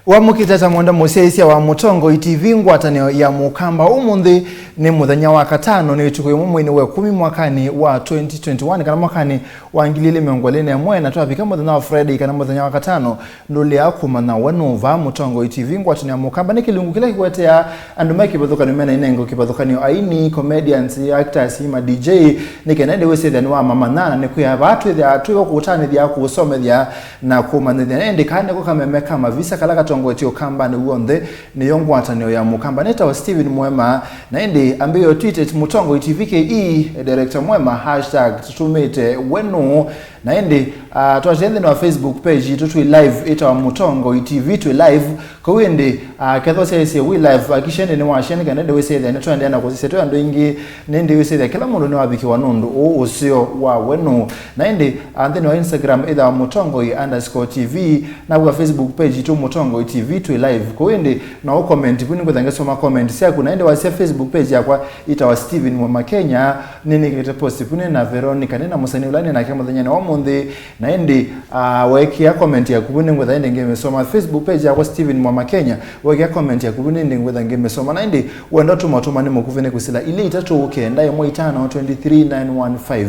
Wamukitata mwanda museisia wa mutongo TV ngwatanio ya mukamba umundi ni muthenya wa katano ni chuko mwini wa 10 mwakani wa 2021 kana mwakani wa 2021 na twafika muthenya wa Friday kana muthenya wa katano nduli akuma na wanova mutongo TV ngwatanio ya mukamba ni kilungu kile kwetea andu make bathuka ni mena inengo kibadhukanio aini comedians actors ma DJ ni kenende wese wa mama nana ni kuya batu ya tuyo kutani dia kusomethia na kumanithia ende kane ko kameme kama visa kala tongo etio kamba ni uonde ni yongwatanio ya mukamba neta wa Steven Muema na indi ambayo tweeted mutongo TVKE director Muema #tutumete wenu na indi tuwajende na Facebook page tutu live ita wa mutongo TV tu live kwa indi ketho sese we live akishende ni washende kanende we say that twende na kuzise to ando ingi nindi we say that kila mundu ni wabiki wa nundu usio wa wenu na indi then wa Instagram ita wa mutongo _TV na kwa Facebook page tu mutongo TV tu live kwa indi na u comment kuni ngothange soma comment sia kuna indi wa Facebook page yakwa ita wa Steven Muema Kenya nini kete post kuni na Veronica nina musani ulani na kama thanyana wa mundi na indi wekia comment ya kubuni ngothange ngemesoma Facebook page yakwa Steven Muema Kenya wekia comment ya kubuni ngothange ngemesoma na indi wenda tumatuma ni mukuvene kusila ile itatu ukenda ya mwa 5 23915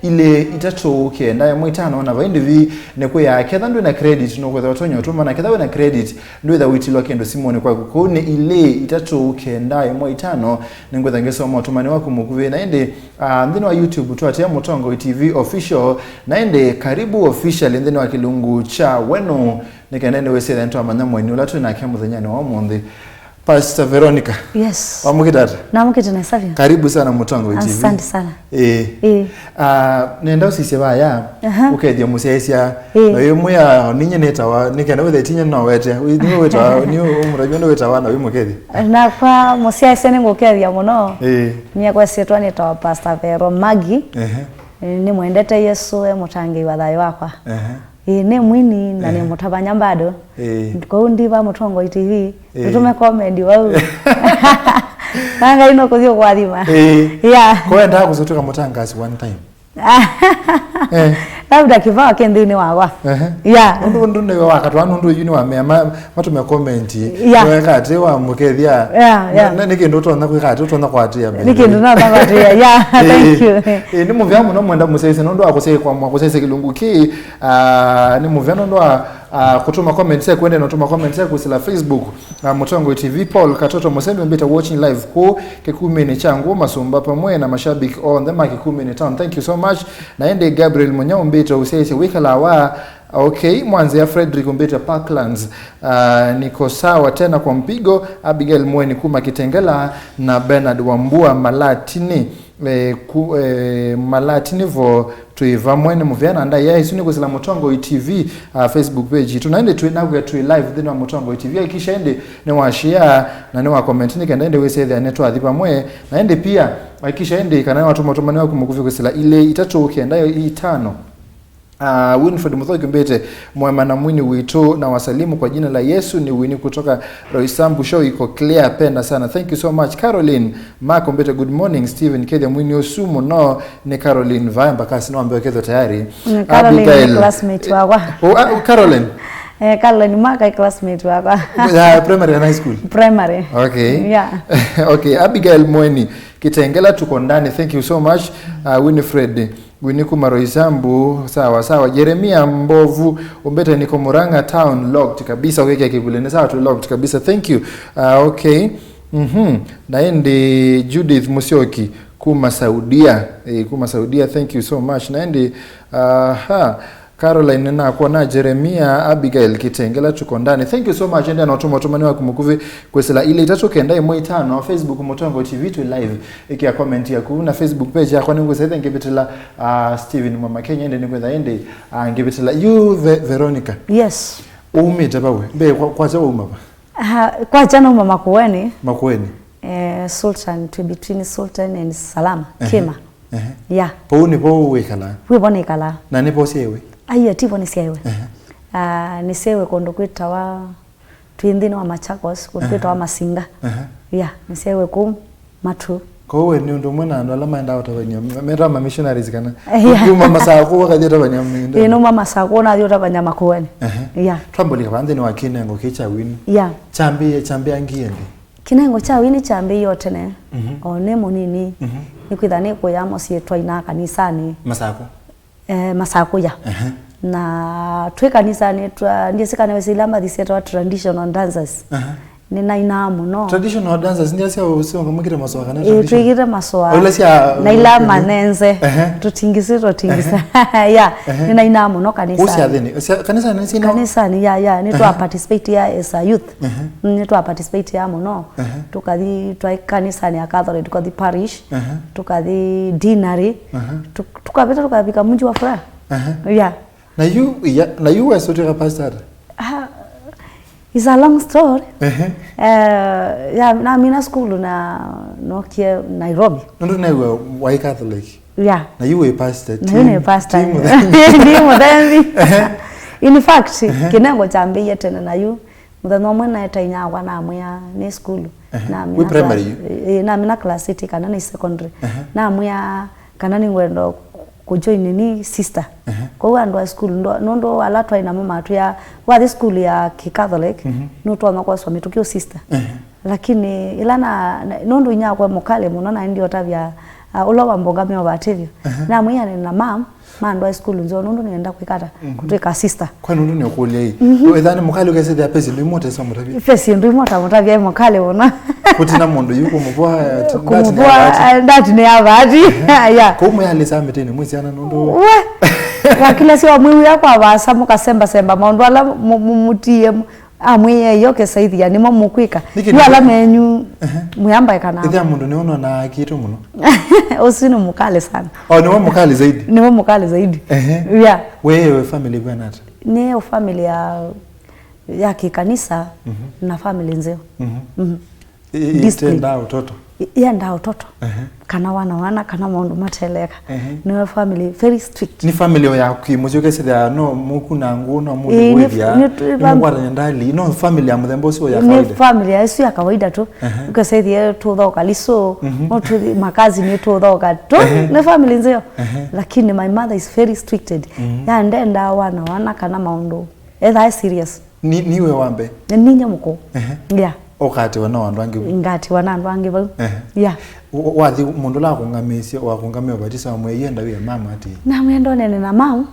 ile itatu ukenda ya mwa 5 na vaindi vi ne kuya ketha ndu na credit no kwetha watonya utuma na ketha na credit ndu tha witilo kendo simone kwa kuni ile itatu ukenda ya mwa 5 ningwetha ngesoma utumani wako mukuve na indi ndino wa YouTube tu atia mutongo TV official na indi karibu official ndino wa kilungu cha wenu nikanende wese tha ntu amanya mweni ulatu na kia muthanyani wa mundi Pastor Veronica. Yes. Wamukitata. Namukita na savia. Karibu sana mutongo TV. Asante sana. Nenda usise baya. Ukedia museisia. Na yemu ya ninye netawa nikenda wethe tinye no wete. Ni weta ni umurajyo no weta wana wimukedi. Na kwa museisia ningokedia muno. Nya kwa setwa netawa Pastor Vero Maggie. Ni mwendete Yesu mutangi wa thayo wakwa. Ni mwini na ni mutabanya bado. Kwa ndiba mutongo TV. Tutume comment wao. Nanga ino kuthio kwa thima. Yeah. Kwa enda kuzutuka mutangasi one time. Labda kivaa kendini wawa. Yeah. Ndu ne wakatwa ndu yuni wa mema matume comment. Weka ate wa mukethia. Na nikindu tona kwikati utona kwatia. Nikindu na kwatia. Yeah, thank you. Ni muvya muno mwenda musese ndo akose kwa mwakose kilungu ki ni muvya ndo kutuma comment se kwende na kutuma comment se kusila Facebook mutongo TV Paul Katoto Musembe mbita watching live ko kekumene changu masumba pamwe na mashabiki on the makikumene town. Thank you so much. Na ende Gabriel Munyao mbita usese wikala wa okay mwanze ya Frederick mbita Parklands niko sawa tena kwa mpigo Abigail Mweni kuma Kitengela na Bernard Wambua Malatini Malatini vo tuiva mwene muvyana nda ya isuni kusila mutongo TV Facebook page tunaende tuinagu ya tu live dhino wa mutongo TV ikisha ende ne washia na ne wa comment ni kenda ende wese the neto adhipa mwe na ende pia ikisha ende kana watu matumani wako mukufi kusila ile itatu ukienda yo 5 Winfred Muthoki mbete Muema na mwini wito na wasalimu kwa jina la Yesu ni wini kutoka Roysambu show iko clear penda sana. Thank you so much Caroline Mark mbete good morning Steven Kedia mwini osumo no ni Caroline Vamba kasi no ambaye kedo tayari. Caroline classmate wako. Caroline. Caroline Mark classmate wako. Primary and high school. Primary. Okay. Yeah. Okay, Abigail Mweni Kitengela tuko ndani. Thank you so much Winfred Winiku Maroisambu sawa Jeremia Mbovu umbete niko Muranga town locked kabisa weke kibulene sawa tu locked kabisa. Thank you. Okay. Na ende Judith Musioki kuma Saudia thank you so much. Na ende Caroline na kuona Jeremia Abigail Kitengela tuko ndani. Thank you so much ende anatuma tumani wa kumukuvi kwesela ile itatu kenda mwe 5 Facebook mutongo TV tu live ikia comment ya kuna Facebook page yako ningo sasa ngebetela Steven Muema Kenya ende ningo ende ngebetela you Veronica. Yes. Umita bawe be kwa cha umama. Kwa jana umama Makueni. Sultan to between Sultan and Salama Kema. Yeah. Po ni po wekala. We bone kala. Na ni po sewe. Aiya tivo ni sewe. Ni sewe kondo kwita wa twindini wa Machakos kwita wa Masinga. Yeah, ni sewe ku matu Ko we ni ndo mwana ndo alama enda utabanya mera ma missionaries kana kuma masako wakati utabanya mendo no mama sako na yo utabanya makuani yeah twamboli kabanze ni wakine ngo kicha wini yeah chambe angiende kinengo cha wini chambe yote ne one munini ni kwithane ko yamo sietwa ina kanisani masako masako ya na twe kanisani ndiye sikane wesilamba thisietwa traditional dancers ni naina muno traditional dancers ndia sia usonga mugire maswa kana traditional twigire maswa na ila manenze tutingise ya ni naina muno kanisa usia thini kanisa ni sino kanisa ni ya ni twa participate ya as a youth ni twa participate ya muno tukathi twa kanisa ni Catholic tukathi parish tukathi dinari tukabeta tukabika mji wa furaha ya na you were sort of pastor. It's a long story. Yeah, na mina school na Nokia Nairobi. No na why Catholic? Yeah. Na you were pastor. Na you were pastor. Ndimo then. In fact, kinengo chambe yete na you muthano mwe na etainya kwa na mwe ni school. Na mina primary. Na mina class 8 kana ni secondary. Na mwe kana ni ngwendo kujoin ni sister. Kwa hiyo ndo school ndo alatwa ina mama tu ya wa school ya Catholic no to kwa swami tukio sister. Lakini ilana ndo inya kwa mukale muno na ndio tabia ulo wa mbonga myo batevyo. Na mwiya na mam ndo school nzo ndo nienda kwikata kutweka sister. Kwa ndo ni okulia hii. Wethane mukale ukese ya pesi limote sa mutabi. Pesi ndo mutavya mukale wona. Kutina mondo yuko mubwa ndati ne abati. Yeah. Ko muyale sa metene mwiziana ndo. Wakila si wa mwiu yako abasa mukasemba maundu ala mutie amwe yoke saidi ya nimo mukwika wala menyu muyamba kana ndia mundu ni ono na kitu muno osino mukale sana ni wa mukale zaidi yeah wewe family bwana ni family ya kikanisa na family nzeo Itenda utoto. Yenda utoto. Kana wana kana maundu mateleka. Ni family very strict. Ni family ya kimuzuke sida no muku na nguno mu wevya. Ni ngwara ndali no family ya mthembo sio ya kawaida. Ni family ya sio ya kawaida tu. Ukasaidia tu thoka liso, moto makazi ni tu thoka tu. Ni family nzio. Lakini my mother is very stricted. Ya ndenda wana kana maundu. Either serious. Niwe wambe. Ni nyamuko. Yeah. Okati wana wandu ngati wana andu ba yeah wathi mundu la kungamisia wa kungamia batisa mwe yenda we mama ati na mwendo nene na mama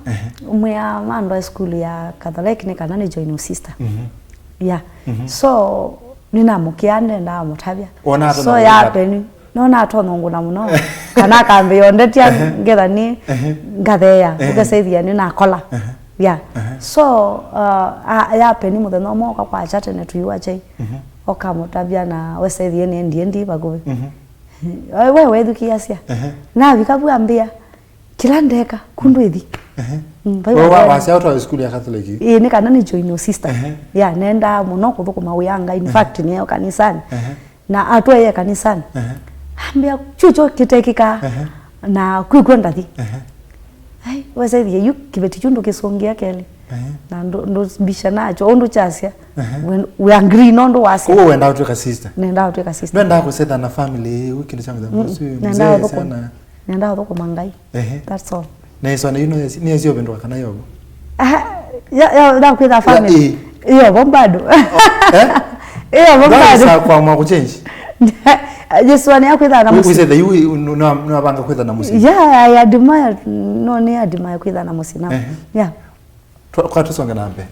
mwe ya mando school ya Catholic ni kana ni join sister yeah so nina mukiande nda mutabya so ya peni no na tono nguna muno kana kambe yondetia ngetha ni ngatheya ugaseithia ni na kola yeah so ya peni mutheno moka kwa chate ne tuyua chai okamutabya na weseithie ni ndiendi bagobe wewe edukia cia na bikabuambia kila ndeka kundwithi wewe wasia auto school ya Catholic ni kana ni join sister ya nenda muno kuthukuma uyanga in fact ni yo kanisani na atwe kanisani ambia chucho kitekika na kwikwenda thi ai weseithie yu kibeti chundu kisongia kele na ndo bisha nacho ondo chasia we agree ndo wasia ko wenda utweka sister nenda utweka sister wenda ko setha na family wiki changu za nenda sana nenda uko mangai that's all na hizo ni hizo bendo kana yobo ya da kwenda family iyo bombado bombado sa kwa mwa kuchange just one ya kwenda na musi we said that you no banga kwenda na musi yeah I admire no ni admire kwenda na musi na yeah kwa tusonga nambe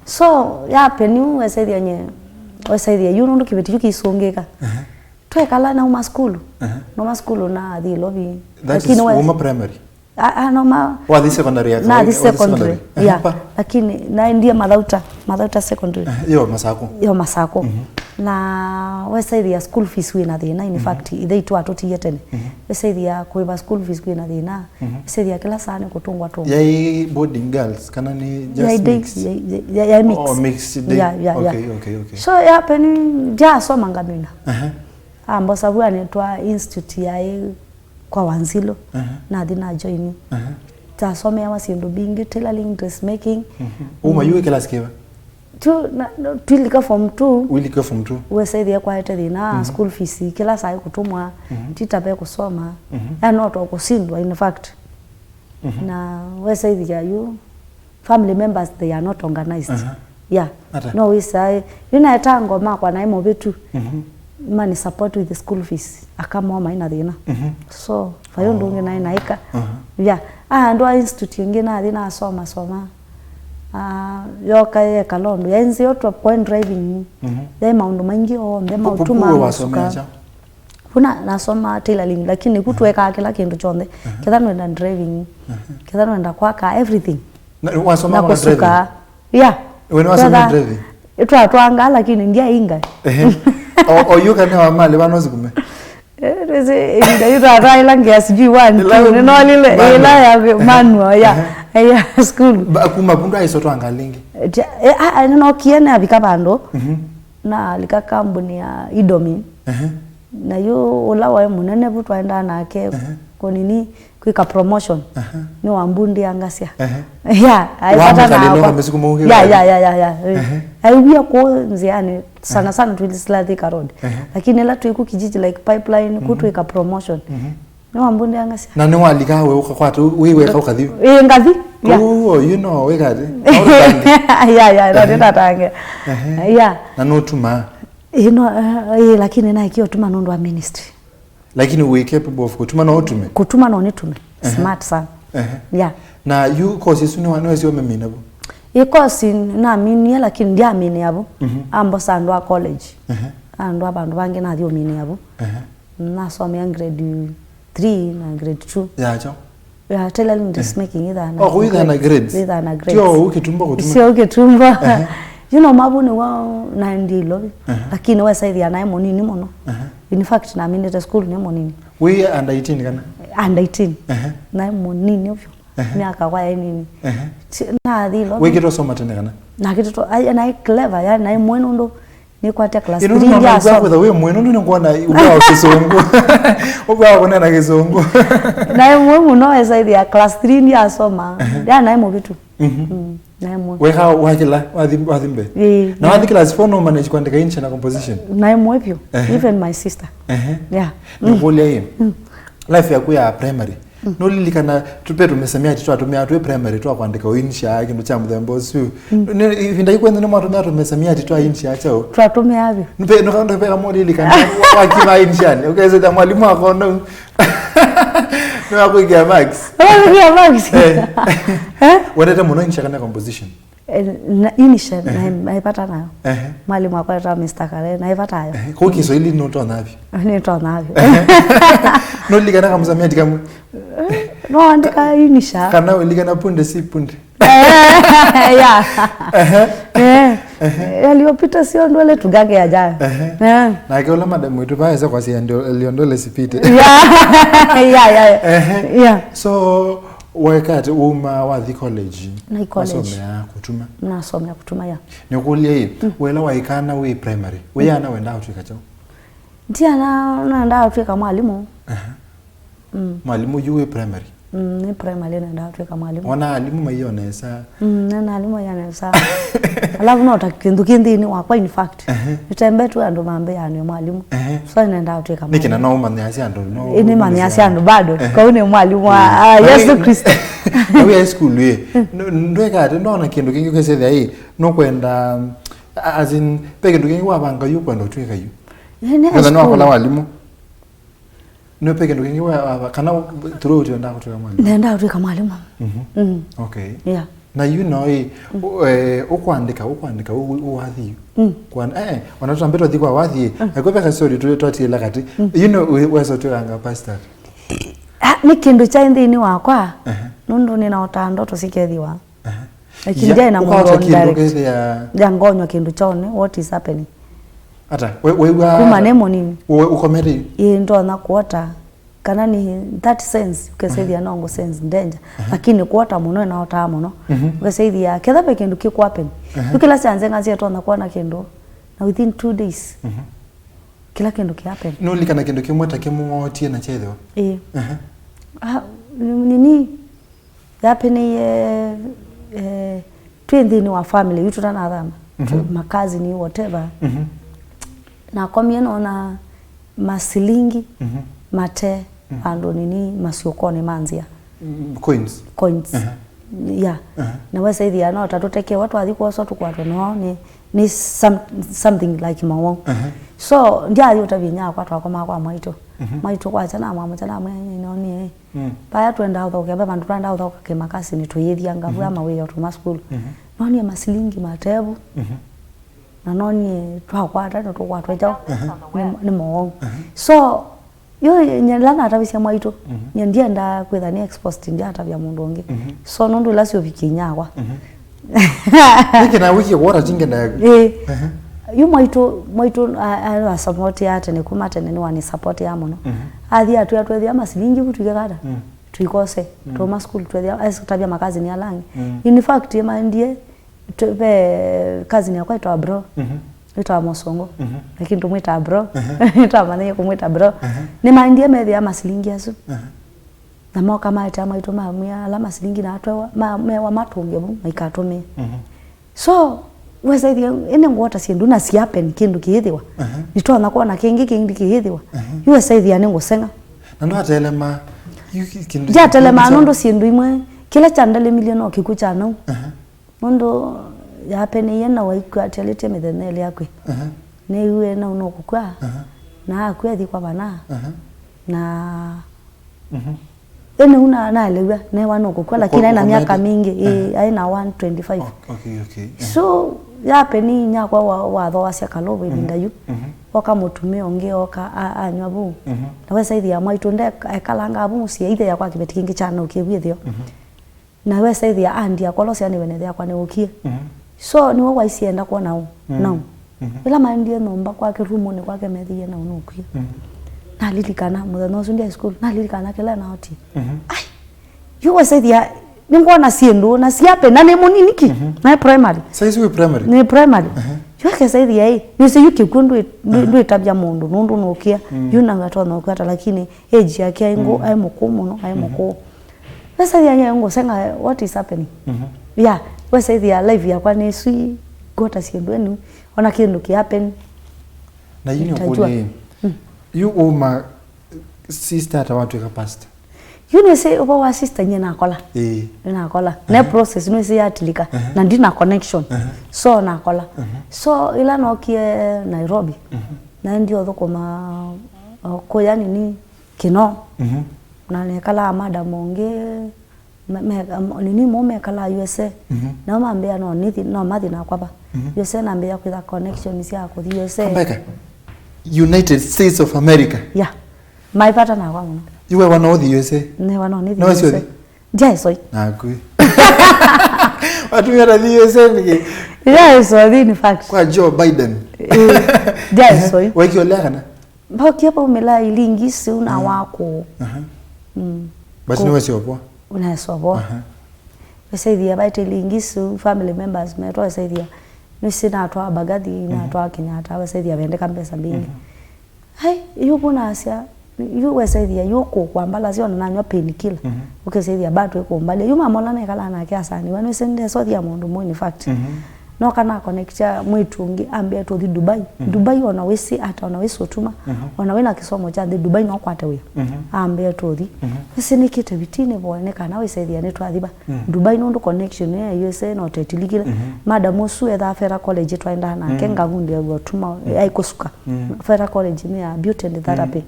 so ya peni wesaithia yu ndo kibeti yu kisongeka twekala na uma school no ma school na thi lobi lakini uma primary no ma wa the secondary ya na the secondary yeah lakini na ndia madauta secondary yo masako na wesaithia school fees wina thina in fact ithe itu atutie tene wesaithia kuiba school fees wina thina wesaithia kila sana kutungwa tu ya boarding girls kana ni just mixed ya mix mixed yeah okay so ya peni ja so mangamina ambo sabu anetwa institute ya kwa Wanzilo na thina join ta somea wasindu bingi tailoring dressmaking uma yue kila skiva Twilika form 2 Wilika form 2 wesaidhia kwa hete thina school fees kila saa kutumwa titabe kusoma and not kusindwa in fact na wesaidhia you family members they are not organized yeah no we say yuna ngoma kwa naimo betu mani support with the school fees akama maina thina so fayo ndunge na inaika yeah ndo institute ngine athina soma yoka ye kalondo yenzi yoto point driving ya maundu maingi o ndema utuma wasuka kuna nasoma tailoring lakini kutuweka kila kindu chonde kidhano enda driving kidhano enda kwaka everything wasoma kwa driving yeah when wasoma driving twanga lakini ndia inga o yuka ne wa mali banozi kume ndio yuta raila ngiasi G1 no lile ila ya manual ya school kuma pundu aisoto angalingi no kiene abikabando na lika kambuni ya Idomi na yo olawa munene butwaenda nake ko nini kwika promotion ni wambundi angasia yeah aipata na yeah aiwia ko nziani sana tulisladi karodi lakini la tuiku kijiji like pipeline kutwika promotion ni wambundi angasia na ni walika we ukakwata wewe kaukathi ngathi oh you know we got yeah ndio tange yeah na no tuma lakini na ikio tuma nondo wa ministry lakini we capable of kutuma na utume kutuma na onitume smart sana yeah na you course suni wanawezi wame nabo course na mini lakini ndia mini yabo ambo sandwa college ando abandu bange na dio mini yabo na somea grade 3 na grade 2 yeah cho yeah tailoring dressmaking either na either na grades tio ukitumba kutuma sio ukitumba you know mabuni wao na ndilo lakini wewe saidia ya nae monini mono in fact na mimi school ni monini we under 18 kana under 18 nae monini ovyo miaka kwa nini na ndilo we kito soma tena kana na kito na clever ya na mwenu ndo ni kwa class 3 ya so kwa wewe mwenu ndo ngona ubao kisongo ubao kuna na kisongo na mwenu no saidia ya class 3 ya soma ya na mo vitu we how wakila wathimbe na wathi class 4 no manage kuandika insha na composition na mwepyo even my sister yeah ngolia hiyo life yako ya primary no lilikana tupe tumesemea ati twatumia tu primary tu kuandika insha yake ndo cha mthembo su vinda kwenda no matumia tumesemea ati tu insha chao twatumia hapo nipe no kando pe kama lilikana wakiwa insha ukaweza ta mwalimu wako no no akuigia max Wanaita muno insha kana composition insha naipata nayo mwalimu akwata Mr. Kale naipata hayo kwa Kiswahili noto navyo nito navyo no ligana kama samia dikamu no andika insha kana ligana punde si punde yaliyopita sio ndole tugage yajayo na kiola madam wetu baeza kwa si ndio ndole sipite yeah so wakati wathi college nasomea kutuma ya nikulia hii wela waikana we primary we yana wenda utuika chao ndia na nda utuika mwalimu mwalimu yuwe primary ni primary na utuika mwalimu wana alimu maionesa na alimu yanesa alafu no takindukindi ni wakwa in fact nitembe tu ando mambe yani mwalimu so nenda utuika mwalimu nikina no maniasi ando no ni maniasi ando bado kwa une mwalimu wa Yesu Kristo we high school we ndweka ndo na kindu kingi kwese thai no kwenda as in peke ndu kingi wabanga yu kwenda utuika yu ndio no akola walimu no peke ndu kingi wa kana through ndio ndako tuka mwalimu nenda utuika mwalimu okay yeah na you know ukwandika uwathi kwa wanatambeta wathi kwa wathi akopeka story tu twatila kati you know weso tuanga pastor ni kindu cha ndini wakwa nundu ninaota ndoto sikethiwa lakini jai na mungu direct ya ngonywa kindu chone what is happening ata we kuma nemo nini ukomere ndo na kuota kana ni that sense ukesaidia nongo sense danger lakini kuota muno na ota muno ukesaidia ketha pe kindu kiko happen ukila sanze ngazi to na kuona kindu na within 2 days kila kindu ki happen no likana kindu kimweta kimuotie na chetho nini happen twendini wa family yutu tana adama makazi ni whatever na kwa mimi naona masilingi mate ando nini masiokone manzia coins yeah na wesa hivi ana tatuteke watu adiko so tukwato no ni something like mawo so ndia yo tabinya kwa twakoma kwa maito maito kwa chana mama chana mwenye no ni baya twenda utho ke bandu twenda utho ke makasi ni tuyithia ngavu ama we yo tuma school no ni masilingi matebu na no ni twakwata no tukwatwa jao ni mawo so yo nyalana atabisia maito nyendia nda kwethania exposed ndia atabia mundu onge so nondu lasio vikinyagwa niki na wiki wora jingenda yu maito a support ya tene kuma tene ni wani support ya muno athi atu atwethia masilingi butuge kada tuikose Roma school twethia tabia makazi ni alangi in fact yema ndie tebe kazi ni yakwa ito bro ito mosongo lakini tumwita bro ito maneye kumwita bro ni mandie methia masilingi asu na mo kama ita maito mamia ala masilingi na atwa mewa matunge bu maikatume so wesa idi ene ngota sindu na siapen kindu kihithiwa nitwa na kuona kingi kihithiwa yu wesa idi ane ngosenga na ndo atelema kindu ja telema nondo sindu imwe kila chandale milioni okikucha no nondo ya pene yena waiku atelete methenele yakwe ne yuwe na unokukwa na akwethi kwa bana na ene una na lewa ne wanokukwa lakini ina miaka mingi aina 125 okay so ya peni nya kwa watho wasia kalobo ibindayu wakamutumia onge oka anywa bu na wesa ithi ya maitu nde ekalanga bu cia ithe yakwa kibeti kingi chana ukibwithio na wesa ithi ya andi ya kolosia ni wenethe yakwa ne ukie so ni wa isienda kwa nao no ila mandie nomba kwa kirumo ni kwake methie na unukie na lilikana muthano sundia school na lilikana kila na oti ai you wesa ithi ya ningona siendo na siape na ne munini ki na primary saizi we primary ni primary yake saizi yai ni se yuki kundu ndo tabia mundu nundu nokia yuna ngato nokata lakini age yake aingo ai mukumu no ai muko sasa yanya ngo senga what is happening yeah we saizi ya live ya kwa nesui gota siendo enu ona kindu ki happen na yini okuli you oma sister ata watu ka pastor you know say oba wa sister nyena akola na akola na process no say atilika na ndina connection so na akola so ila no kie Nairobi na ndio thokoma ko yani ni kino na ne kala madam onge nini mume kala USA na mambe no nithi no mathi na kwaba USA na mbe ya kwitha connection cia ko USA United States of America yeah my partner na kwa muno you were one of the USA ne wana ni no USA yes na kui watu ya the USA ni yes in fact kwa Joe Biden yes weki olekana bakia pa umela ilingisi una wako but ni wasi opo una sobo wasaidia baite ilingisi family members meto wasaidia nisina atwa bagadi na atwa Kenyatta wasaidia bende kambesa mbingi hai yupo na asia yu wesaidia yuko kwambala sio na nywa painkiller ukesaidia bado yuko mbali yuma mola na kala na kiasa ni wanu sende so dia mundu mo in fact no kana connectia mwitungi ambia to the Dubai ona wesi ata ona wesi otuma ona wena kisomo cha the Dubai no kwate we ambia to the wesi nikite bitine bone kana wesaidia ne twathiba Dubai no connection ya USA no tetilikile madam osu etha Fera College twaenda na kenga gundi ya gotuma aikosuka Fera College ni ya beauty and therapy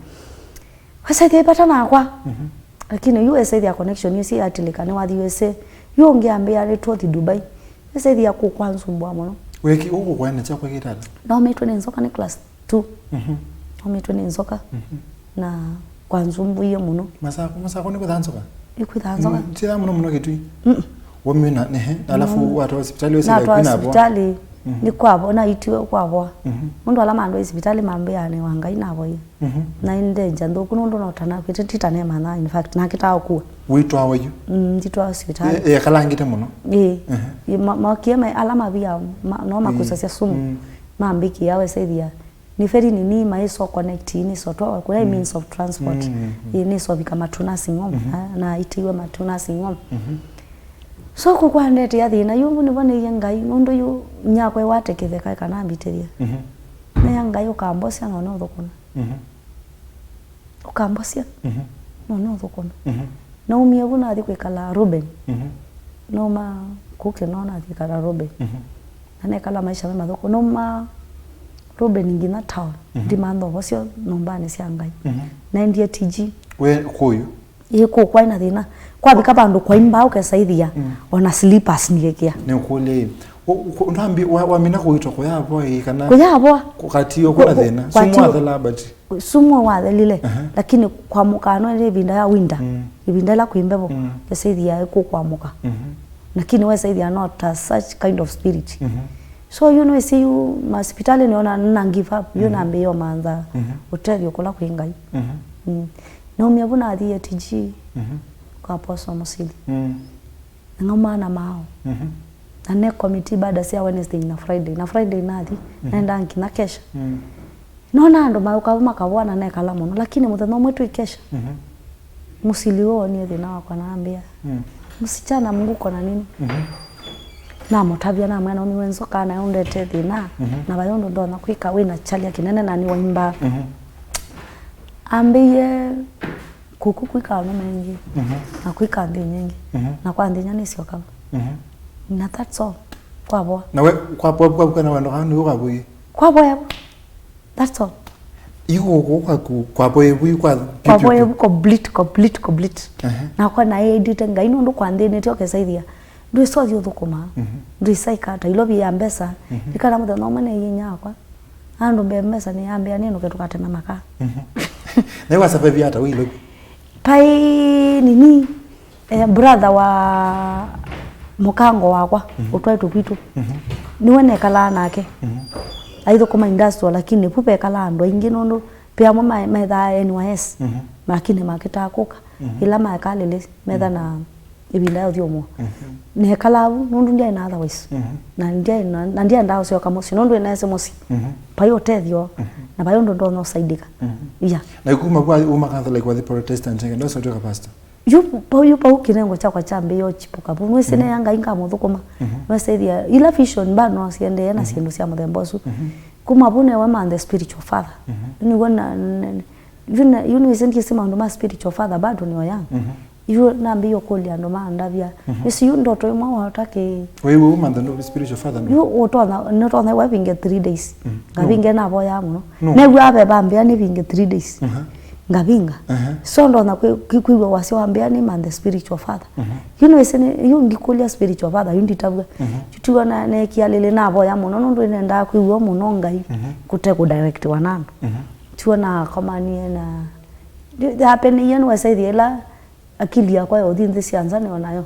wasaidia pata na kwa lakini USA ya connection yesi atilikane wa USA yonge ambia le to the Dubai sasa ya kukwanzumbwa muno weki uko kwenda cha kwa kitala no metwe nzoka ni class 2 no metwe nzoka na kwanzumbu iyo muno masako ni kuthanzoka ikuthanzoka tira muno kitui wamina nehe alafu watu hospitali wese na kwina hospitali ni kwabo na itiwe kwabo mundu ala mando hospitali mambe ane wanga inabo yi na inde njando kunondo no tana kwitita ne mana in fact na kitawo ku witwa wayu nditwa hospitali kalangite muno makiema alama bia no makusasa sumu mambiki yawe saidia ni feri ni maiso connect ni so to kwa means of transport ni so bika matuna singom na itiwe matuna singom so kwa ndete ya thina yu ni bone yangai nundu yu nyakwe wateketheka kana mbiteria na yangai ukambosia no no thukuna ukambosia no no thukuna na umie buna athi kwikala Ruben no ma kuke no na athi kala Ruben ane kala maisha mema thuku no ma Ruben ngina town di mando bosio nombane cia ngai na ndie TG we kuyu yiko kwa ina thina kwa bika bandu kwa imba ukesaithia ona slippers nigekia ne ukule ndambi wa mina kuitwa kwa yabo kana kwa yabo kukatio kuna thina sumu athala bati sumu wathe lile lakini kwa mukano ile binda ya winter ibinda la kuimbebo kesaithia iko kwa muka lakini wewe saithia not such kind of spirit so you know see you hospital ni ona na give up you na mbeyo manza hotel yokola kuingai no mia buna athi TG kwa poso musili ngoma na mao ane committee baada sia Wednesday na Friday nathi naenda nkina kesha nona ando maukavuma kavwana na kala muno lakini muthano mwetu ikesha musili wao ni thina wakwa naambia msichana Mungu kona nini na mutabia na mwana ni wenzo kana undete thina na bayondo ndo nakwika wina chalia kinene na ni waimba ambiye kuku kwika no mengi na kwika ndi nyingi na kwa ndi nyani sio kama na that's all kwa bo na we kwa kana wando hanu ukabui kwa bo yabo that's all iko kwa bo yebu kwa bo yebu complete na kwa na edit ngai ndo kwa ndi ne tioke saithia ndu so thio thukuma ndu isaika ta ilobi ya mbesa ikara muthe no mane yinya kwa andu mbesa ni ambia nino ketukate na maka na kwa sababu hata wewe lobi pai nini brother wa mukango wakwa utwaitu kwitu niwe nekala nake aitho kuma industrial lakini pupe kala ando ingi nondo pia mama metha NYS lakini makitakuka ila makalele metha na ibila yo thiomo ne kala nondo ndia na otherwise na ndia ndao sio kama sio nondo na SMS payo tethio na bayo ndo no saidika ya na kuma kwa umakatholik wa the Protestant ndo so toka pastor yupo kinengo chakwa chambe yo chipuka bunu sene yanga inga muthukuma weseithia ila vision bano siende na siendo cia muthembosu kuma bune wa man the spiritual father ni wona you know isn't sema ndo ma spiritual father bado ni oyang you na mbio kulia ndo ma ndavia isi you ndoto imwe watake wewe man the spiritual father you otona not on the wedding 3 days ngabinge na boya muno nebu abe bambia ni binge 3 days ngabinga so ndo na kwikwiwa wasiwambia ni man the spiritual father you know isene you ngikulia spiritual father you nditabwa chutiwa na nekialele nabo ya muno ndo nenda kwiwa muno ngai kute ku direct wanano tuona kama ni na happen yen wasaidie la akili yakwa yo thindi cianza ni onayo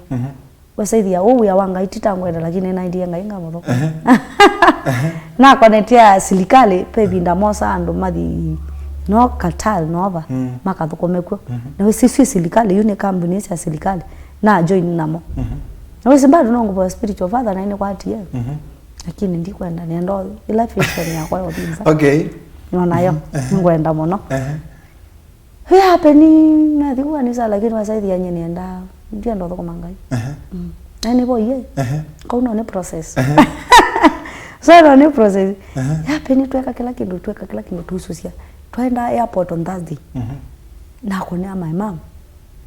wasaidie o ya wanga ititangwenda lakini na idea ngai ngamo na konetia silikali pe binda mosa ando mathi no katal nova makathukomekwo na we sisi silikali yune kambuni ya silikali na join namo na we bado no ngo spiritual father na ine kwatie lakini ndikwenda nendo ila fiction yakwa yo binza okay nayo ngwenda muno hapeni na thiwa ni sala lakini wasaidhi anye nienda ndio ndo thoko mangai na ni boye kauna ni process so ni process hapeni tweka kila kindu tususia twenda airport on Thursday na kunia my mom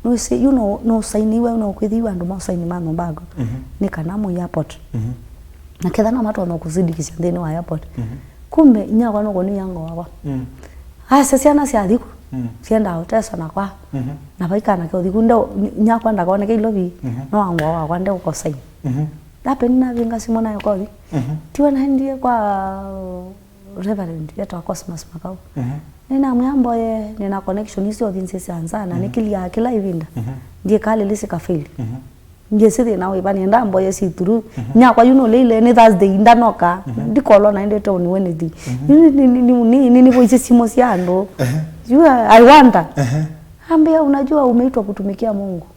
no say you know no sainiwe no kwithiwa ndo mo saini mano bago ni kana mu airport na ketha na matu no kuzidi kisiandeni wa airport kumbe nyakwa no koni yango wakwa ase ciana cia thiku cienda hotesa na kwa na baikana ke thiku ndo nyakwa ndakone ke ilobi no angwa wakwa ndo ko saini happen na vinga simona yoko tiwa na ndie kwa reverend yetu Cosmos Makau nina mwambo ye nina connection hizo vinse sanza na nikilia kila ivinda ndiye kale lisi kafeli ndiye sithi na webani ndambo ye si turu nya kwa yuno lele ni Thursday ndanoka ndikolo na ndete on Wednesday ni voice simo siando you I wonder ambia unajua umeitwa kutumikia Mungu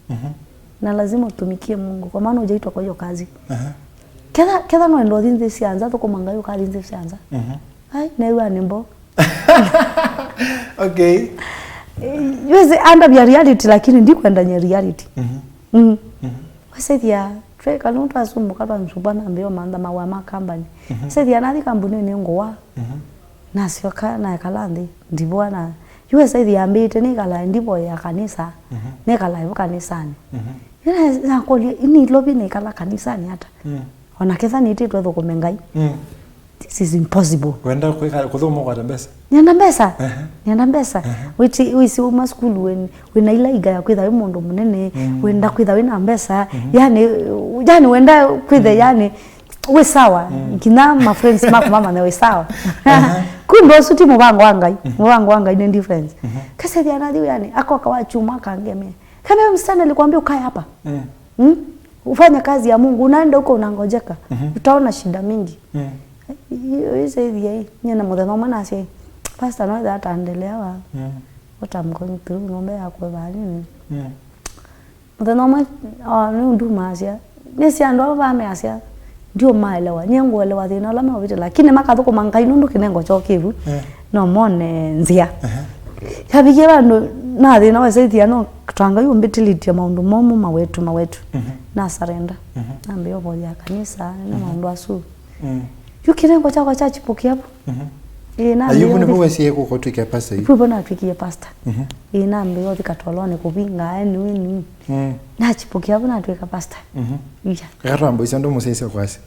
na lazima utumikie Mungu kwa maana hujaitwa kwa hiyo kazi Keda no ndo dhinze sianza to komangayo ka dhinze sianza ai newa nimbo okay yuze anda ya reality lakini ndikwenda nya reality wasaidia Tre kaluntu asumbuka twanzuba na mbio manda mawa makambani. Sedi anathi kambuni ni ngowa. Na sioka na kalandi ndibwana. Yue sedi ambite ni kala ndibo ya kanisa. Ne kala ibu kanisani. Ina koli ini lobi ne kala kanisani hata. Ona ketha ni titwe thukumengai. This is impossible. Wenda kuthoma kwa mbesa. Nienda mbesa. Wisi uma school when ilaiga ya kwitha mundu munene, wenda kwitha wina mbesa, yani wenda kwitha yani we sawa. Kina my friends mama na we sawa. Kumbe suti mubango wangai ni difference. Kasa dia nadi yani ako kwa chuma kangemea. Kama msana alikwambia ukae hapa. Ufanya kazi ya Mungu, unaenda huko unangojeka. Utaona shida mingi. Hiyo hiyo nyana mudano mana si pastor no that endelea wa what I'm going through ngombe yako bali mudano ma ni nduma asia nesi ando ba me asia ndio maelewa nyengo elewa thina la mawite lakini makatho kumangai nundu kinengo chokivu no mone nzia kabiye bando na thina wa saidia no twanga yumbitilitia maundu momu mawetu na surrender ambio boya kanisa na maundu asu yukirengo chako chachi poki hapo na yuko ni wewe siye ko twike pastor yuko na twike pastor ina mbio dikatolone kubinga ni na chipoki hapo na twika pastor garambo isando musese kwasi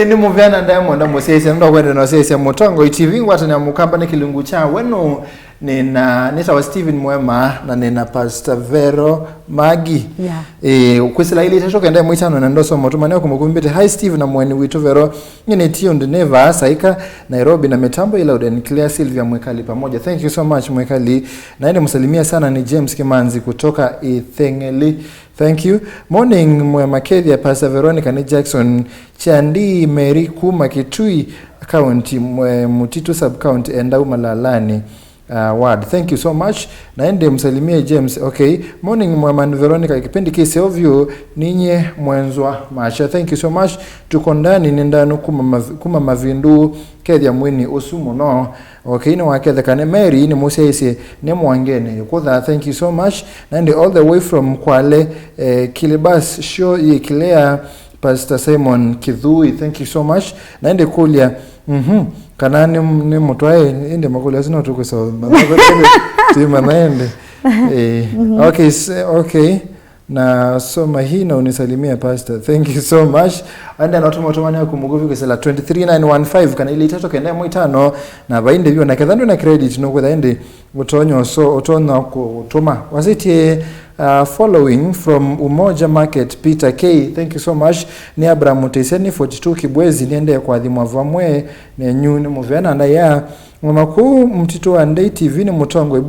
ni muvyana Diamond musese ndo kwenda no sese mutongo TV watana mukamba ne kilungu cha weno nita wa Steven Muema na nina Pastor Vero Maggie ukwesela ile tashoka ndaya mwitano na ndoso motumane kumukumbite hi Steve na mweni witu Vero nyine tionde neva saika Nairobi na mitambo ila uden clear Sylvia Mwekali pamoja. Thank you so much Mwekali. Na ende msalimia sana ni James Kimanzi kutoka Ithengeli. Thank you. Morning Muema Kedia Pastor Veronica ni Jackson Chandi Mary Kuma Kitui County Mutitu sub county enda Umalalani word. Thank you so much. Naende msalimie James. Okay. Morning Muema Veronica kipindi kisi ovyo ninye mwenzwa macha. Thank you so much. Tuko ndani nendano kuma mavindu Kedia mwini usumu no. Okay, no waketha kane Mary ni musese ne mwangene. Kotha thank you so much. Naende all the way from Kwale Kilibas show Clear Pastor Simon Kidhui. Thank you so much. Naende kulia kanani ni mutwae ende makulia sino tuko so tima naende okay na soma hii na unisalimia pastor. Thank you so much. Anda na tumotomani kumuguvi kwesela 23915 kana ile itato kenda mwitano na bainde byo na kadhando na credit no kwenda ende utonyo so utona kutuma wasiti following from Umoja Market Peter K. Thank you so much. Ni Abraham Muteseni 42 Kibwezi niende kwa dhimwa vamwe ne nyuni muvyana na ya Mwaku mtito wa Ndai TV ni mutongo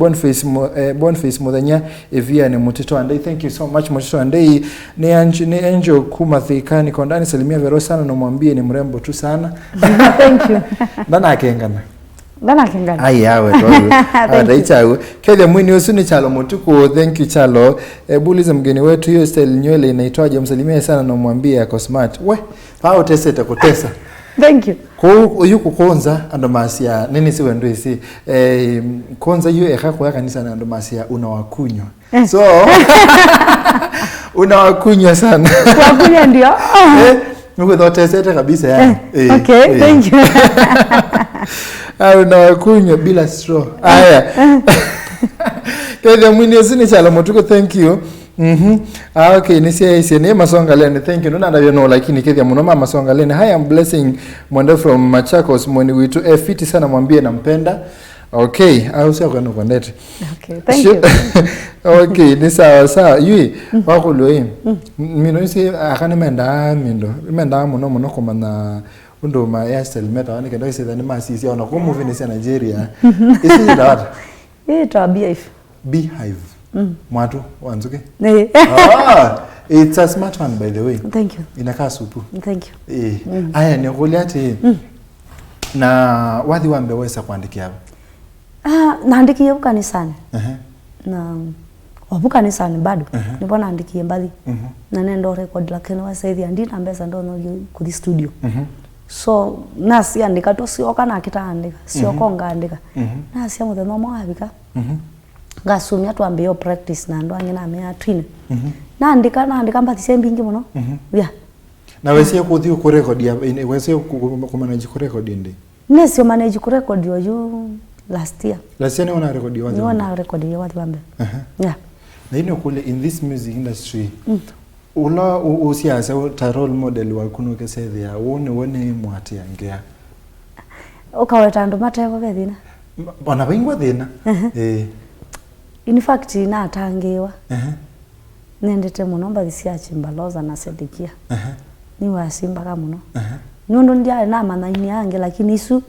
Boniface Mudanya evia ni mtito wa Ndai. Thank you so much mtito wa Ndai. Ni Angel Kumathikani kondani salimia Vero sana na mwambie ni mrembo tu sana. Thank you. Ndana akengana. Ai yawe to. Ataichawe. Kile mwini usuni chalo mutuko. Thank you chalo. Buliza mgeni wetu hiyo style nywele inaitwaje msalimia sana na mwambie yako smart. We, hao teseta kutesa. Thank you. Ko yuko konza andomasia nini siwe ndo isi konza yu ekako ya kanisa na andomasia unawakunywa. So unawakunywa sana. Wakunywa ndio. Nuko dote sete kabisa yani. Okay, thank you. Unawakunywa bila straw. Aya. Kwa mwini usini chala motuko thank you. Okay, nisi ne masonga lene. Thank you. Nona ndavyo no lakini kethia munoma masonga lene. Hi, I'm blessing mwende from Machakos mwini witu fiti sana mwambie nampenda. Okay, au sio kwa nuko ndete. Okay, thank you. Okay, ni sawa. Yui, wako loe. Mino isi akane menda muno komana undo ma Airtel meta wani kendo isi dhani masisi ya unako movie nisi Nigeria. Isi ndawata? Ita Beehive. Mwatu wanzuke? It's a smart one by the way. Thank you. Inakaa supu. Thank you. Aya ni kuliati na wadhi wambeweza kuandikia hapo? Naandikia kanisani. Na wabu kanisani bado. Nipo naandikia mbali. Na nendo record lakini wasaidia ndina mbesa ndo no kudi studio. So nasi andika to sioka na kita andika. Sioko nga andika. Nasi amutheno mwabika. gasumia tuambe yo practice na ndo angina me twin na andika mbathi mbingi muno yeah na wese kuthi ku record ya wese ku manage ku record ndi nesio manage ku record yo last year ni wana record yo ni wana record yo wambe yeah na ino kule in this music industry ula usiasa ta role model wa kuno kesede ya wone mwati yangea ukaweta ndo mateko bethina bona bingwa thina in fact na atangiwa nendete muno mbathi cia Chimbaloza na Sedikia ni wasimba kama muno nundu ndia na manani yange lakini isu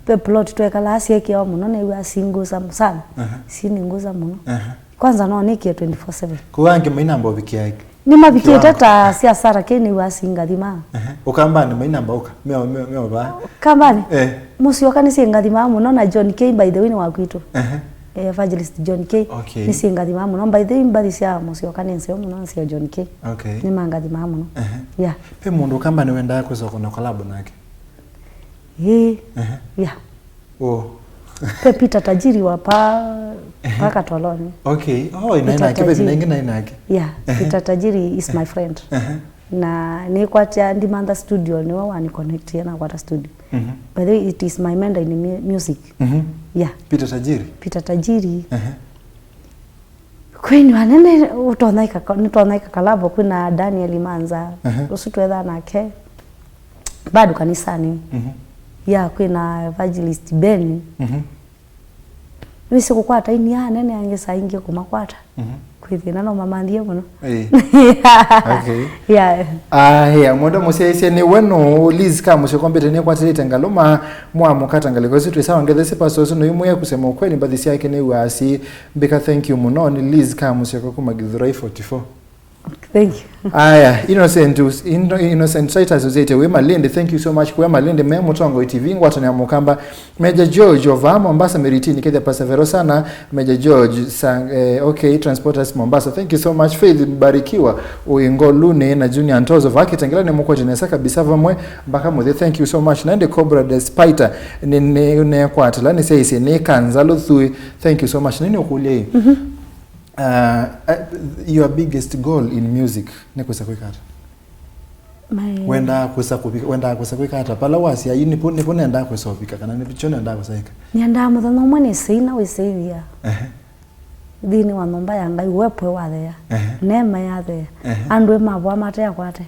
pe plot twekala asieke wa muno ne wasinguza sana sini nguza muno kwanza no niki 24/7 kuange maina mbo bikiake ni mabikie tata cia sara keni wasinga thima ukambani maina mboka meo ba kambani musi wakani singa thima muno na John K by the way ni wakwitu evangelist John K ni singa thima muno by the way mbathi cia musi wakani nseo muno cia John K ni manga thima muno yeah pe mundu kambani wenda yako soko na collab nake yeah pe Peter tajiri wa paka toloni inaina kibezi ningine inake yeah Peter tajiri is my friend na ni kwacha ndimanda studio ni wao ani connect na kwa studio by the way it is my mentor in music yeah Peter tajiri kwini wanene utonaika kalabo kuna Daniel Manza usitwetha nake bado kanisani yeah kwina evangelist Ben wisi kukwata ini nene angesa inge kumakwata kwithina no mamandie muno yeah mondo musese ni weno Liz kama musikombete ni kwatirite ngaloma mwamukatangale kwa situ sawa ngethese paso no yumu ya kusema ukweli mbathisi yake ni wasi mbika thank you muno ni Liz kama musiko kumagithura 44 thank you innocent site associated with Malindi thank you so much kwa Malindi memo tongo TV ngwatana ya mukamba Major George of Mombasa Meritini kede pasa vero sana Major George sang transporters Mombasa thank you so much Faith Barikiwa uingo Lune na Junior Antozo vakitangela ne muko jinesa kabisa vamwe mpaka muthe thank you so much nande Cobra the Spider ne kwatala ni seisi ne kanzalo thui thank you so much nini okulie your biggest goal in music nekwesa kwikata wenda kwesa kwikata pala wasi ya yini pone nda kwesa opika kana ne pichone nda kwesa ika nyanda muthano mwane seina weseithia thini wa nomba yanga iwepwe wathea nema yathea andwe mabwa mate yakwate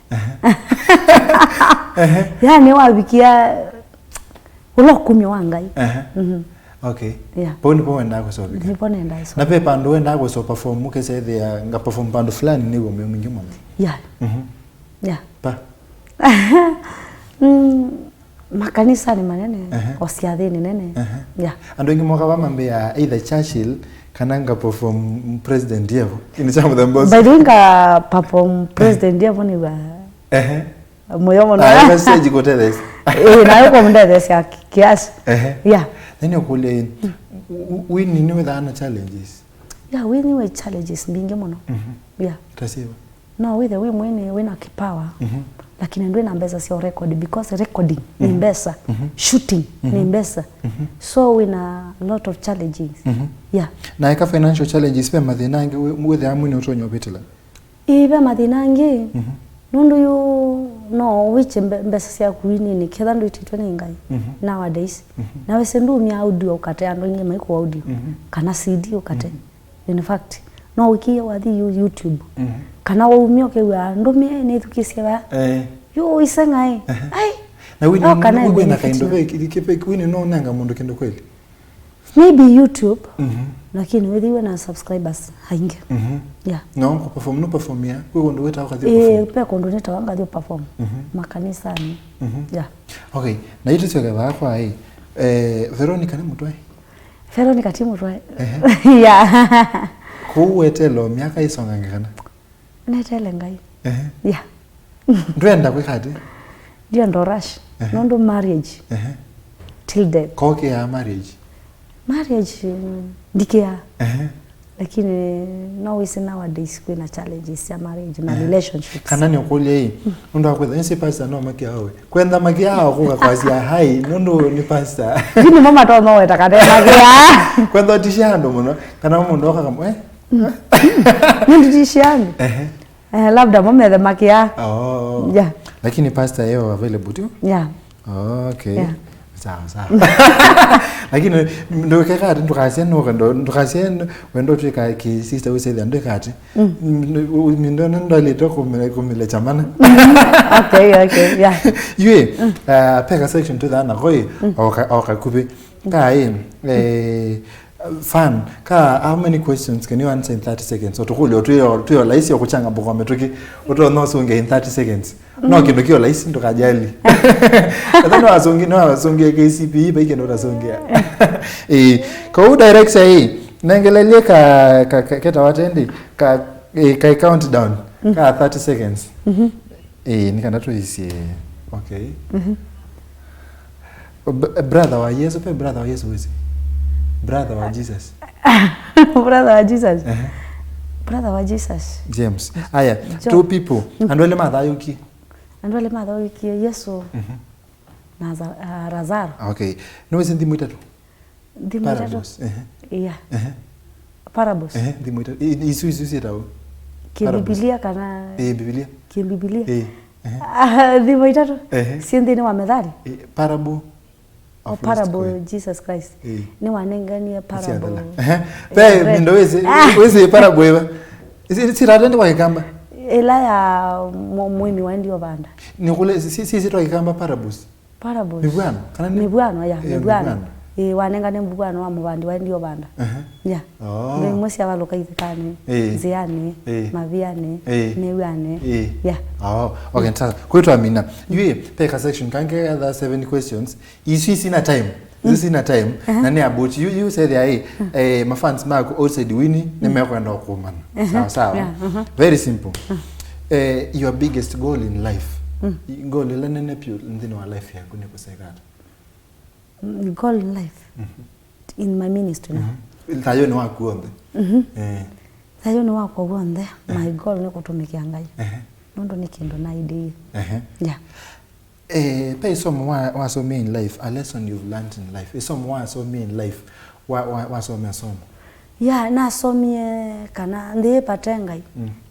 yani wabikia ulokumi wangai yeah pone nda kwesa opika pone nda so na pepa ndo nda kwesa perform mukese thea nga perform bando fulani niwo mingi mwana yeah yeah pa makanisa ni manene osiathini nene yeah ando ingi mwaka wa mambe ya either Churchill kananga perform president yevo ini chamu the boss by the way perform president yevo ni ba moyo na na stage go tell us na yuko mndede sia kiasi yeah then ukule win ni with ana challenges yeah we ni challenges mbingi muno yeah tasiba no with the we mwene wina kipawa lakini ndio inambeza sio record because recording ni mbesa shooting ni mbesa so wina a lot of challenges yeah na eka financial challenges pe mathinangi with the amuni utonyo betela ibe mathinangi nundu you no which mbesa sia kuini ni ketha ndu ititwe ni ngai nowadays na wese ndu mi audio ukate ando ngi maiko audio kana CD ukate in fact no wiki wathi YouTube kana waumio kewa ndumi ni thukisia ba yo isengai ai na wini na kaindo kipe wini no nanga mundu kendo kweli maybe YouTube lakini wewe na subscribers hainge yeah no perform ya wewe ndo weta wakati perform pe kondo neta wanga dio perform makanisa ni yeah okay na yitu tsoga ba kwa Veronica ni mutwe Veronica timu twa yeah kuwetelo miaka isonga ngana netele ngai yeah ndwenda kwikati ndio ndo rush ndo marriage till death koke ya marriage dikia lakini no we see nowadays kuna challenges ya marriage na relationships kana ni okole hii ndo akwenda nsi pastor no maki awe kwenda maki hao kwa kwazi ya hai ndo ni pastor ni mama to no weta kade maki kwenda tishando muno kana mundu akakam ni tishando labda mama the maki ya yeah lakini pastor yeye available tu yeah okay yeah. Sawa lakini ndo kekati ndukasiya wendo twika ki sister we say ndo kati ndo lito kumile chamana okay yeah yue peka section to that na koi oka kubi fun how many questions can you answer in 30 seconds otukule otuyo laisi okuchanga boko metuki oto no songe in 30 seconds no kindu kio laisi ndo kajali no azongi KCP baike ndo azongi ko direct say nangelelie ka keta watendi ka countdown ka 30 seconds nikanda to isi okay brother wa Yesu wezi brother wa Jesus brother wa Jesus James aya two people andwele madhayuki Yesu na Lazaro okay no is ndi mwitatu yeah parables ndi mwitatu isu sitawo Biblia kana Biblia ndi mwitatu si ndi ni wa methali parable parable Jesus Christ ni wanengania parable pe ndo wezi parable eba isi radende kwa ikamba ela ya mwimi wa ndio banda ni kule sisi to ikamba parables mibwana kana mibwana ya mibwana wanengane mibwana wa mubandi wa ndio banda ya ni mwesi abaloka ithikane ziane maviane newane ya okay sasa kwetu amina yue peka section kange other 7 questions isi sina time sina time nani about you say there my fans mark outside wini nimekwenda kuumana sawa very simple your biggest goal in life goal ile nene pio ndino wa life yako ni kusekata goal in life in my ministry tayo ni wako onde tayo ni wako onde my goal ni kutumikia ngai ndo ni kindo na idea yeah pay some wa so me in life a lesson you've learned in life is some wa so me in life wa so me somo yeah na somie kana ndi patengai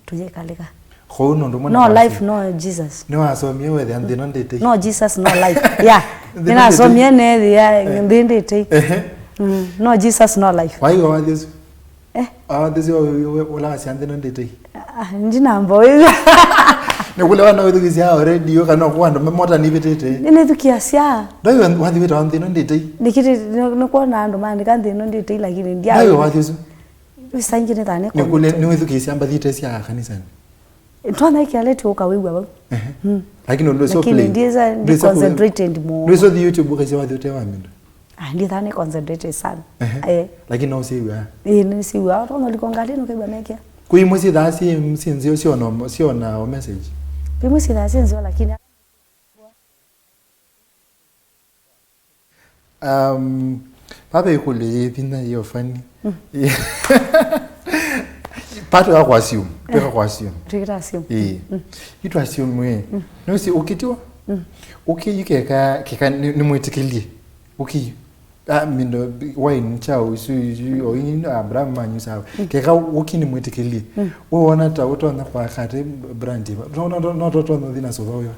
tuje kalika no life no Jesus no asomie we and they don't date no Jesus no life yeah nina asomie ne ya ndinde take no Jesus no life why you are this this wala asiande no date ndina mboyo ne kule wana wetu kisia already yo kana kwanda mota ni betete ne tukiasia dai wandi wetu ande no date nikiti ne kuona ndo mandi kandi no date lakini ndia dai wadi usangine tane ne kule ne wetu kisia mbadite sia kanisa ntwana ikialeti ukawigwa ba lakini ndo so play lakini ndiza ndi concentrated more ndo so the YouTube kasi wadi utewa mindo ndi thane concentrated sana lakini no siwa ni siwa ndo likongali no kaiba mekia kuimwisi dhasi msinzio sio na message kuimwisi dhasi nzio lakini papa ikule pina hiyo fani pato ya kwa assume tuka assume itu assume we no si ukitiwa ukiyikeka ni mwitikilie mindo wine chao isu o ino Abraham manyu sawa keka ukini mwitikilie uona ta utona kwa kate brandi no dina so vayo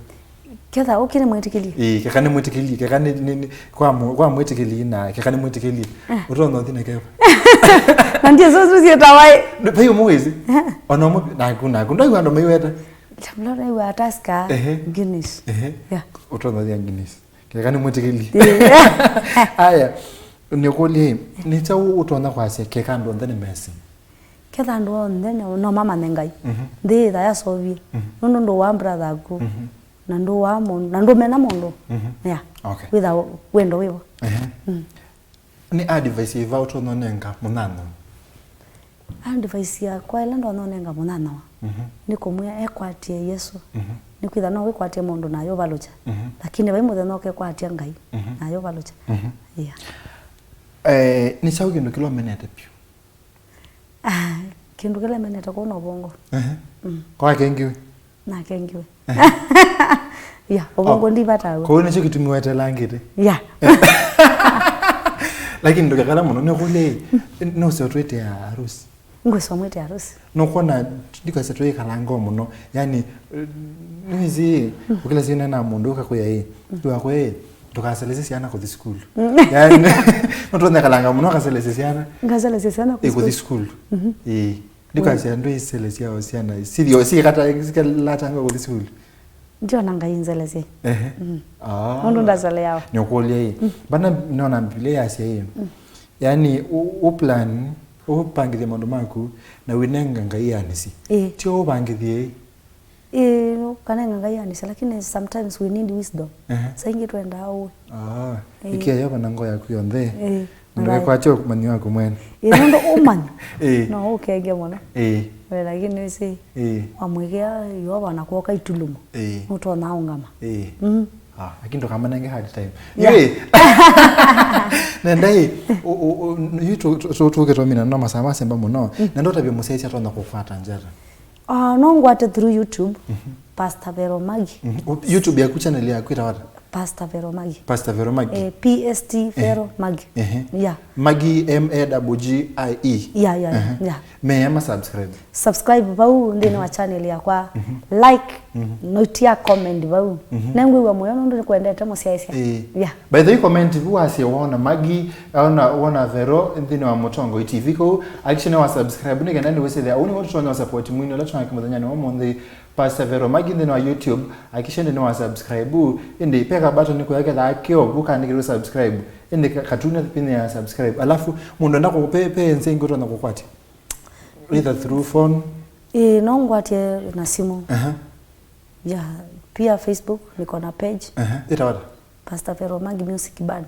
keda ukini mwitikilie keka ni mwitikilie keka ni kwa mwitikilie na keka ni mwitikilie utona dina keka ndio so si tawai peyo mwezi ono mo na ndo ndo meweta tamlora iwa taska Guinness yeah utona dia Guinness keka ni mwitikilie aya nikoli nita utona kwase keka ndo ndene mesi keda ndo ndene no mama nengai ndi da ya sovi ndo wa brother ku na ndo wa mondo na ndo mena mondo yeah okay without wendo wiwo ni advice iva utona nenga munano advice ya kwa ile ndo nenga munano niko muya ekwatie Yesu nikwitha no wikwatie mundu nayo balucha lakini bai muthe no kekwatie ngai nayo balucha yeah ni sauki ndo kilomita pio kindu kile meneta ko no bongo kwa kengiwe na kengiwe ya obongo ndi batawe ko ne chikitumiwa telangite ya lakini ndo kala muno ne kule no se twete ya harusi ngwe mwete harusi no kona ndikase twe kalango muno yani nizi ukila zina na mundu kakuya hii tuwa kwe tukaselezesiana ku school yani no ne kalanga muno kaselezesiana ngaselezesiana ku school ndikase ndo iselesia osiana sidio sikata sikalata ngo ku school ndio nangayinzeleze mundu ndazale yao nyokolia hii bana naona mbile yasi hii yani uplan upangithia maundu maku na winenga ngaianisi tio ubangithie no kana ngaianisi lakini sometimes we need wisdom saingi twenda au ikia yaba nango yaku yonthe ndo kwacho kumani wako mwene ndo umani no ukege mona lakini wisi amwegea yoba nakuoka itulumu muto naungama lakini ndo kama nange hard time nendai you to get mina no masama semba muno nendo tabia musesi atona kufuata njara no ngwate through YouTube Pastor Vero Maggie YouTube ya channel ya kwita wata Pastor Vero Maggie PST Vero Maggie Maggie MAGGIE Meema subscribe bau ndine wa channel yakwa like notia comment bau nangwe wa moyo ndo kwendete musiaisia by the way comment buasi wona Maggie ona Vero ndine wa Mutongo TV ko actually wa subscribe ni ganda ni wese there only want to support mwino la twa kimudanya ni omonde Pastor Vero Maggie ndine wa YouTube akishende ni wa subscribe indi peka button niko yake da kio buka ndikiro subscribe indi katuna pini ya subscribe alafu mundu ndako kupepe nsengo to nakukwati either through phone no ngwate na simu pia Facebook niko na page itawada Pastor Vero Maggie Music Band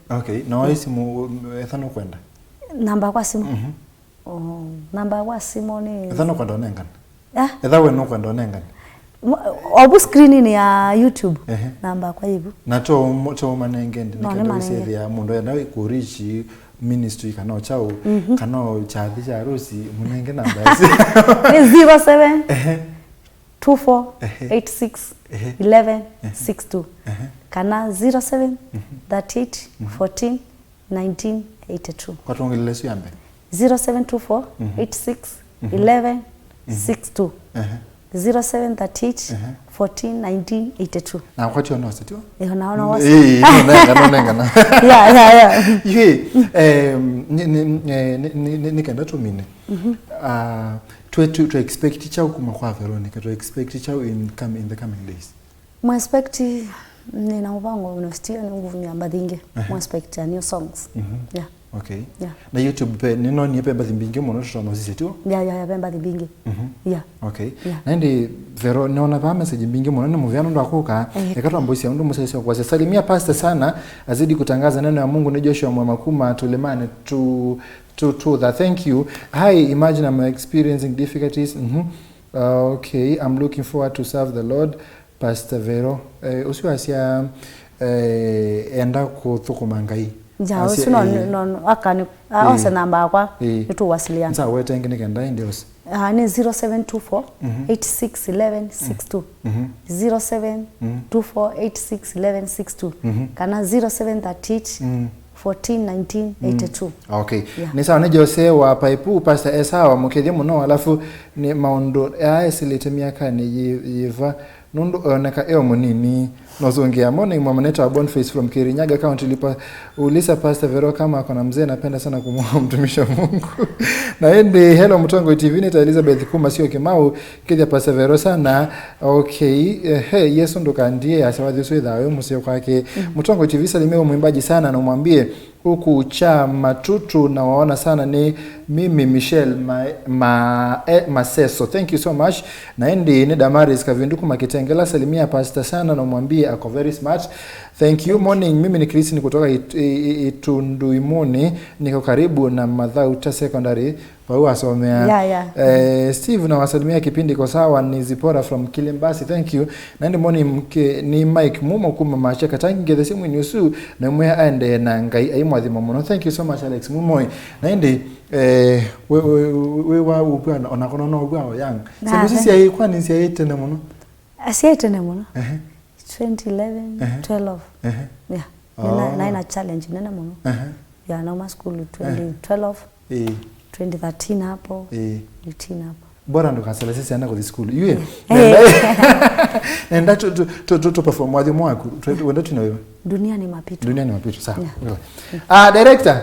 okay na simu ethano kwenda namba kwa simu namba kwa simu ni ethano kwenda onengana ethawe no kwenda onengana obu screen ni ya YouTube namba kwa hivyo na to manengende nikenda save ya mundu ya nawe kurichi ministry kana chao kana chathi cha harusi munenge namba yasi ni 07 24 86 11 62 kana 07 38 14 19 82 kwa tuongelele sio ambe 0724 86 11 62 0738 14 19 82 na kwa tio no setio naona wasi nengana ni kenda to mine to expect chao kuma kwa Veronica to expect chao in the coming days mo expect nina uvango unostia nguvu nyamba dinge mo expect new songs okay na YouTube pe nino ni pemba zimbingi muno tutono zisetio pemba zimbingi okay na ndi Vero naona ba message mbingi muno ni muvyano ndo akuka ekatwa mbosi ndo musesi kwa salimia pastor sana azidi kutangaza neno ya Mungu ni Joshua Muema kuma tulemane to the thank you. Hi, imagine I'm experiencing difficulties. Okay, I'm looking forward to serve the Lord. Pastor Vero usiwasia enda kuthukumangai ja no akani ose namba kwa itu wasiliana nsa wetenge nikenda indios ni 0724 8611 62 0724 8611 62 kana 0738 14 19 82 okay ni sawa ne Jose wa Paipu Pastor Esa wa mukethia muno alafu ni maundo esilete miaka ni yiva nundu oneka eo munini nozongea morning mwamaneta wa Boniface from Kirinyaga County lipa ulisa Pastor Vero kama akona mzee napenda sana kumuoa mtumisha Mungu na ende hello Mutongo TV ni Elizabeth Kuma sio Kimau kithia Pastor Vero sana okay Yesu ndo kandie asawadhi sio dhawe musio kwake Mutongo TV salimia mwimbaji sana na umwambie huku cha matutu na waona sana ni mimi Michelle Maseso thank you so much na endi ni Damaris Kavinduku Makitengela salimia pastor sana na umwambie ako very smart thank you morning mimi ni Chris ni kutoka Itunduimoni niko karibu na Madhauta Secondary Paua somea. Yeah. Steve na wasalimia kipindi kwa sawa ni Zipora from Kilimbasi. Thank you. Nandi moni ni Mike Mumo kuma macheka tangi gethe simu inyusu na mwe ande na ngai aimwathi mamuno. Thank you so much Alex Mumo. Nandi we wa upana onakono no gwa yang. Sebu sisi ai kwani si ai tena muno. Asi ai tena muno. 2011 12. Yeah. Nina challenge nena muno. Yeah, na school 2012. 2013 hapo. 18 hapo. Bora ndo kasala sisi anda kwa school. Yue. Nenda to perform wazi mwako. Wenda tunawewe. Dunia ni mapito. Dunia ni mapito sawa. Director.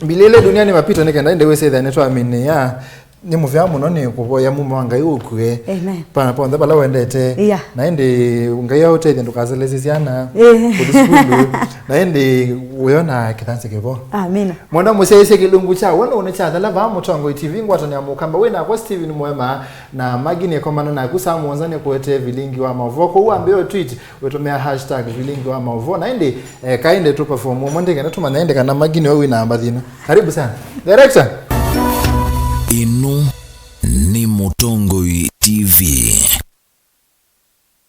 Bilele dunia ni mapito nikaenda ende we say that netwa amini ya ni muvya muno ni kuboya mumo wangai ukwe. Amen. Pana ponda bala wendete. Na ende ungaya utete ndo kasala sisi ana. Kwa school. Na ende uyona kitanse kebo. Amina. Mwana musese kilungu cha wana unecha la va mutongo TV ngwata ni amukamba we na kwa Steven Muema na Maggie ne komana na kusa muonzane kuete vilingi wa mavoko uambie tweet wetomea hashtag vilingi wa mavo na ende kaende tu perform mwende kana tuma naende kana Maggie ne wewe namba dhino. Karibu sana. Director. Inu ni Mutongo TV.